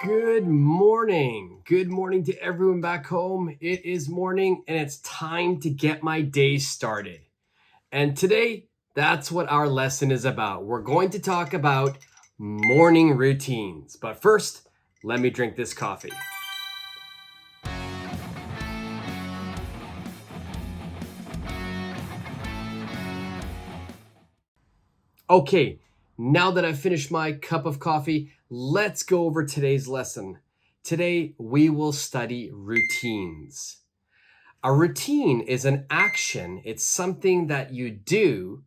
Good morning. Good morning to everyone back home. It is morning and it's time to get my day started. And today, that's what our lesson is about. We're going to talk about morning routines. But first, let me drink this coffee. Okay, now that I've finished my cup of coffee, let's go over today's lesson. Today, we will study routines. A routine is an action. It's something that you do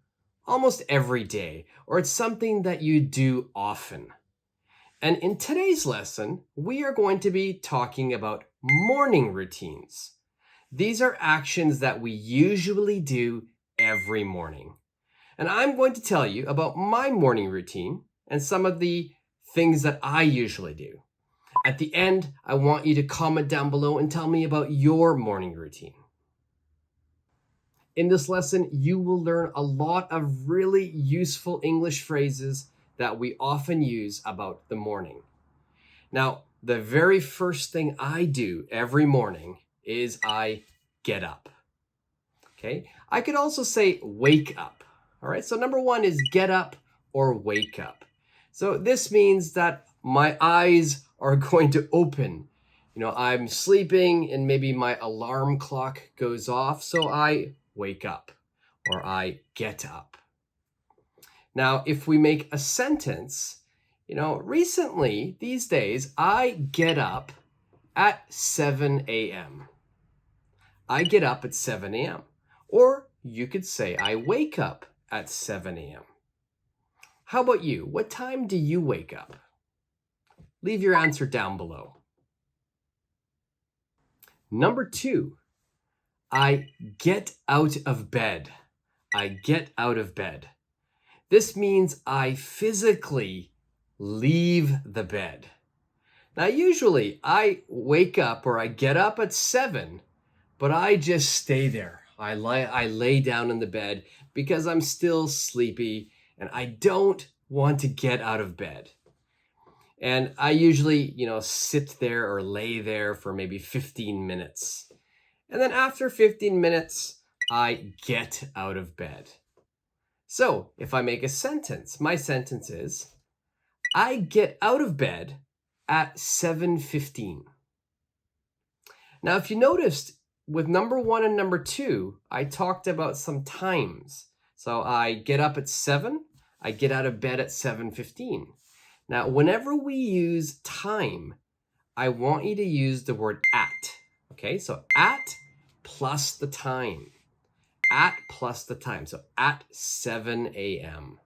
almost every day, or it's something that you do often. And in today's lesson, we are going to be talking about morning routines. These are actions that we usually do every morning. And I'm going to tell you about my morning routine and some of the things that I usually do. At the end, I want you to comment down below and tell me about your morning routine. In this lesson, you will learn a lot of really useful English phrases that we often use about the morning. Now, the very first thing I do every morning is I get up. Okay? I could also say wake up. All right? So number one is get up or wake up. So this means that my eyes are going to open. I'm sleeping and maybe my alarm clock goes off, so I wake up or I get up. Now, if we make a sentence, recently, these days, I get up at 7 a.m. I get up at 7 a.m. Or you could say I wake up at 7 a.m. How about you? What time do you wake up? Leave your answer down below. Number two, I get out of bed. I get out of bed. This means I physically leave the bed. Now, usually I wake up or I get up at 7, but I just stay there. I lay down in the bed because I'm still sleepy and I don't want to get out of bed. And I usually, sit there or lay there for maybe 15 minutes. And then after 15 minutes, I get out of bed. So if I make a sentence, my sentence is, I get out of bed at 7:15. Now, if you noticed, with number one and number two, I talked about some times. So I get up at 7, I get out of bed at 7:15. Now, whenever we use time, I want you to use the word at. Okay, so at plus the time. At plus the time. So at 7 a.m.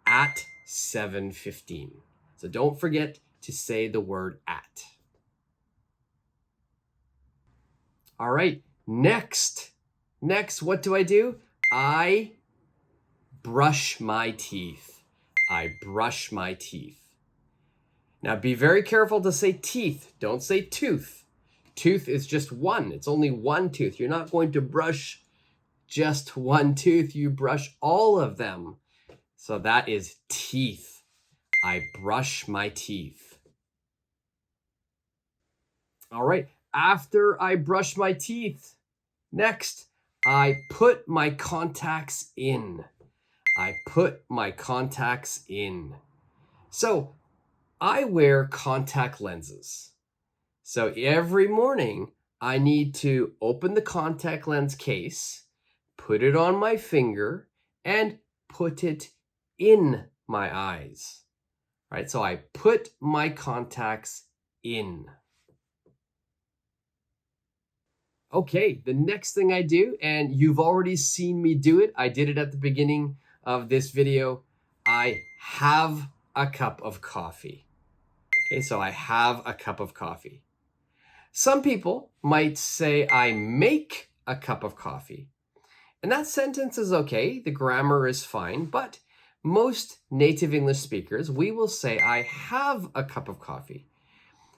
At 7:15. So don't forget to say the word at. All right, next, what do? I brush my teeth. I brush my teeth. Now be very careful to say teeth. Don't say tooth. Tooth is just one. It's only one tooth. You're not going to brush just one tooth. You brush all of them. So that is teeth. I brush my teeth. All right, after I brush my teeth, next, I put my contacts in. I put my contacts in. So I wear contact lenses. So every morning, I need to open the contact lens case, put it on my finger, and put it in my eyes. All right, so I put my contacts in. Okay, the next thing I do, and you've already seen me do it, I did it at the beginning of this video, I have a cup of coffee. Okay, so I have a cup of coffee. Some people might say I make a cup of coffee. And that sentence is okay, the grammar is fine, but most native English speakers, we will say I have a cup of coffee.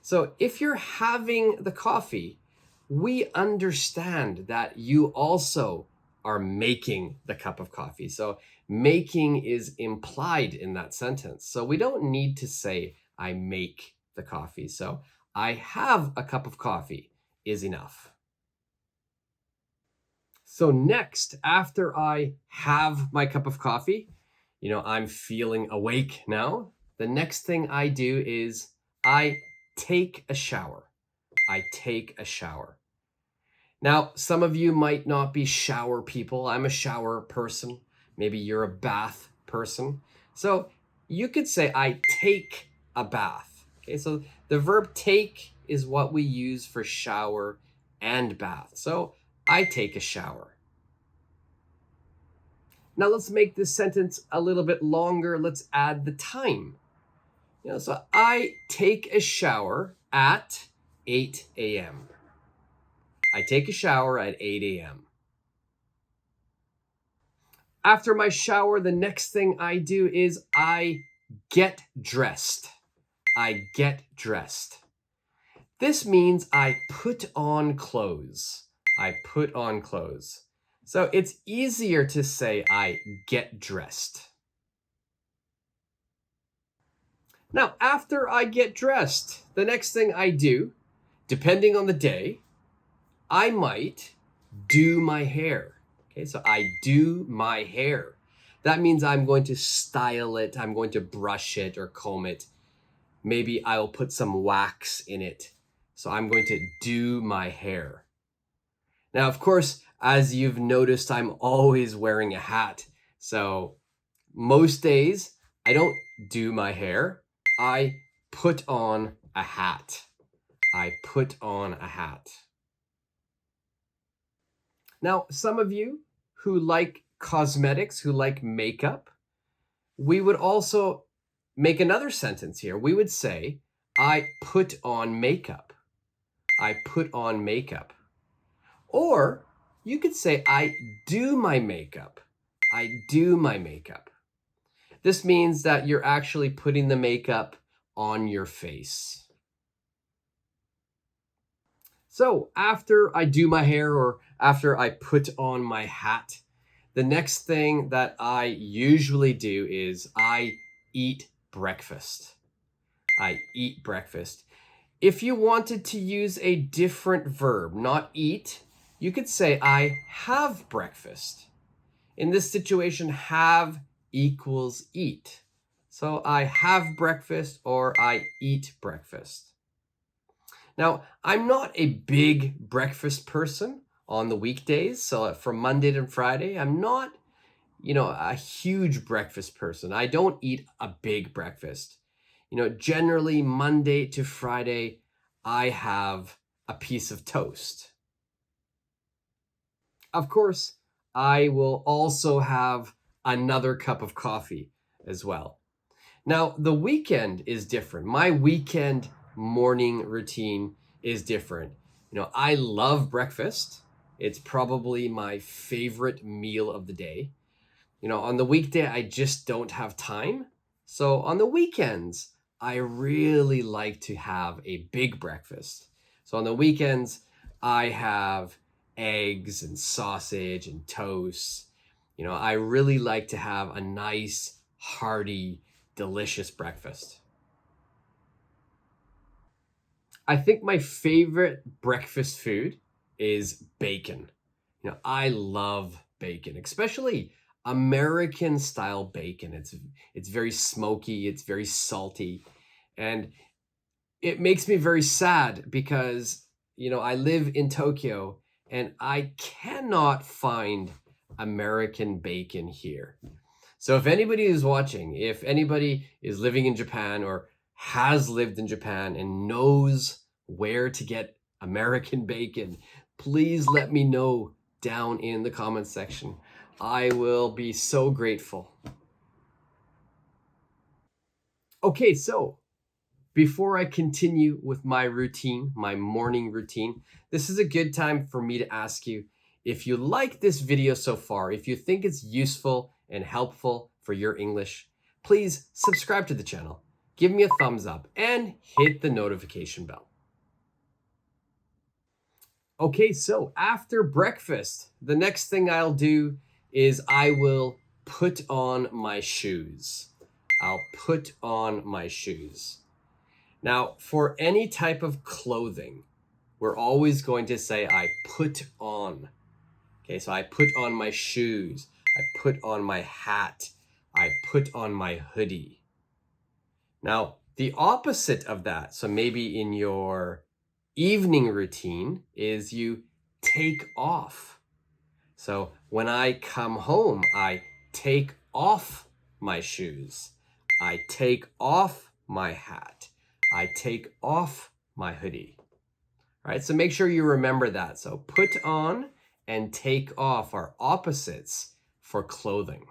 So if you're having the coffee, we understand that you also are making the cup of coffee. So making is implied in that sentence. So we don't need to say I make the coffee. So I have a cup of coffee is enough. So next, after I have my cup of coffee, I'm feeling awake now. The next thing I do is I take a shower. I take a shower. Now, some of you might not be shower people. I'm a shower person. Maybe you're a bath person. So you could say, I take a bath. Okay, so the verb take is what we use for shower and bath. So I take a shower. Now let's make this sentence a little bit longer. Let's add the time. So I take a shower at 8 a.m. I take a shower at 8 a.m. After my shower, the next thing I do is I get dressed. I get dressed. This means I put on clothes. I put on clothes. So it's easier to say I get dressed. Now, after I get dressed, the next thing I do, depending on the day, I might do my hair. Okay, so I do my hair. That means I'm going to style it, I'm going to brush it or comb it. Maybe I'll put some wax in it. So I'm going to do my hair. Now, of course, as you've noticed, I'm always wearing a hat. So most days, I don't do my hair. I put on a hat. I put on a hat. Now, some of you who like cosmetics, who like makeup, we would also make another sentence here. We would say, I put on makeup. I put on makeup. Or you could say, I do my makeup. I do my makeup. This means that you're actually putting the makeup on your face. So after I do my hair or after I put on my hat, the next thing that I usually do is I eat breakfast. I eat breakfast. If you wanted to use a different verb, not eat, you could say I have breakfast. In this situation, have equals eat. So I have breakfast or I eat breakfast. Now, I'm not a big breakfast person on the weekdays. So from Monday to Friday, I'm not, a huge breakfast person. I don't eat a big breakfast. Generally Monday to Friday, I have a piece of toast. Of course, I will also have another cup of coffee as well. Now, the weekend is different. My weekend morning routine is different. I love breakfast. It's probably my favorite meal of the day. On the weekday, I just don't have time. So on the weekends, I really like to have a big breakfast. So on the weekends, I have eggs and sausage and toast. I really like to have a nice, hearty, delicious breakfast. I think my favorite breakfast food is bacon. I love bacon, especially American style bacon. It's very smoky, it's very salty, and it makes me very sad because I live in Tokyo and I cannot find American bacon here. So if anybody is watching, if anybody is living in Japan or has lived in Japan and knows where to get American bacon, please let me know down in the comments section. I will be so grateful. Okay, so before I continue with my routine, my morning routine, this is a good time for me to ask you if you like this video so far, if you think it's useful and helpful for your English, please subscribe to the channel, give me a thumbs up, and hit the notification bell. Okay, so after breakfast, the next thing I'll do is I will put on my shoes. I'll put on my shoes. Now, for any type of clothing, we're always going to say, I put on. Okay, so I put on my shoes. I put on my hat. I put on my hoodie. Now, the opposite of that, so maybe in your evening routine, is you take off. So when I come home, I take off my shoes. I take off my hat. I take off my hoodie. All right, so make sure you remember that. So put on and take off are opposites for clothing.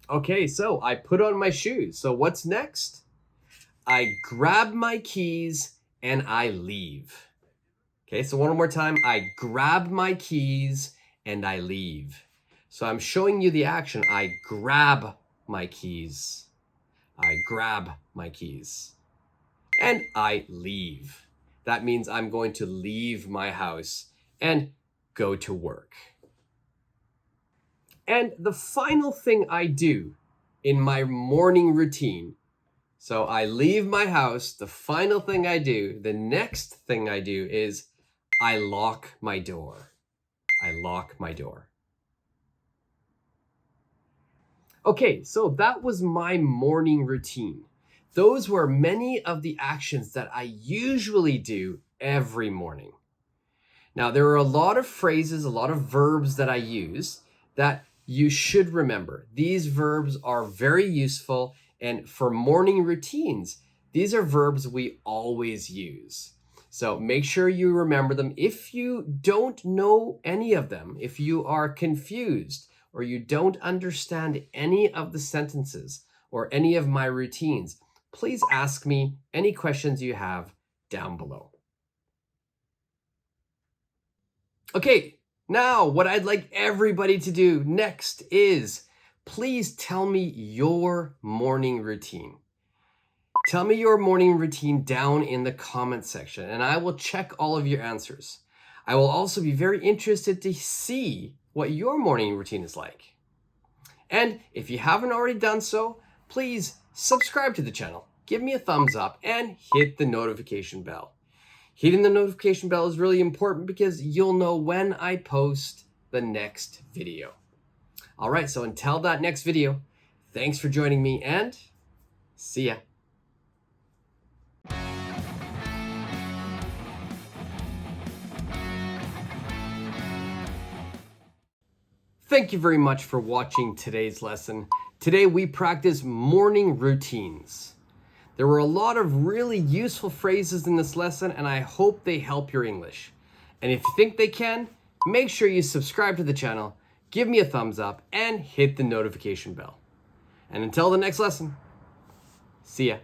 Okay, so I put on my shoes. So what's next? I grab my keys and I leave. Okay, so one more time. I grab my keys and I leave. So I'm showing you the action. I grab my keys. I grab my keys. And I leave. That means I'm going to leave my house and go to work. And the final thing I do in my morning routine, so I leave my house, the final thing I do, the next thing I do is I lock my door. I lock my door. Okay, so that was my morning routine. Those were many of the actions that I usually do every morning. Now, there are a lot of phrases, a lot of verbs that I use that you should remember. These verbs are very useful, and for morning routines, these are verbs we always use. So make sure you remember them. If you don't know any of them, if you are confused or you don't understand any of the sentences or any of my routines, please ask me any questions you have down below. Okay, now what I'd like everybody to do next is please tell me your morning routine. Tell me your morning routine down in the comment section and I will check all of your answers. I will also be very interested to see what your morning routine is like. And if you haven't already done so, please subscribe to the channel, give me a thumbs up, and hit the notification bell. Hitting the notification bell is really important because you'll know when I post the next video. All right, so until that next video, thanks for joining me and see ya. Thank you very much for watching today's lesson. Today we practice morning routines. There were a lot of really useful phrases in this lesson and I hope they help your English. And if you think they can, make sure you subscribe to the channel, give me a thumbs up, and hit the notification bell. And until the next lesson, see ya.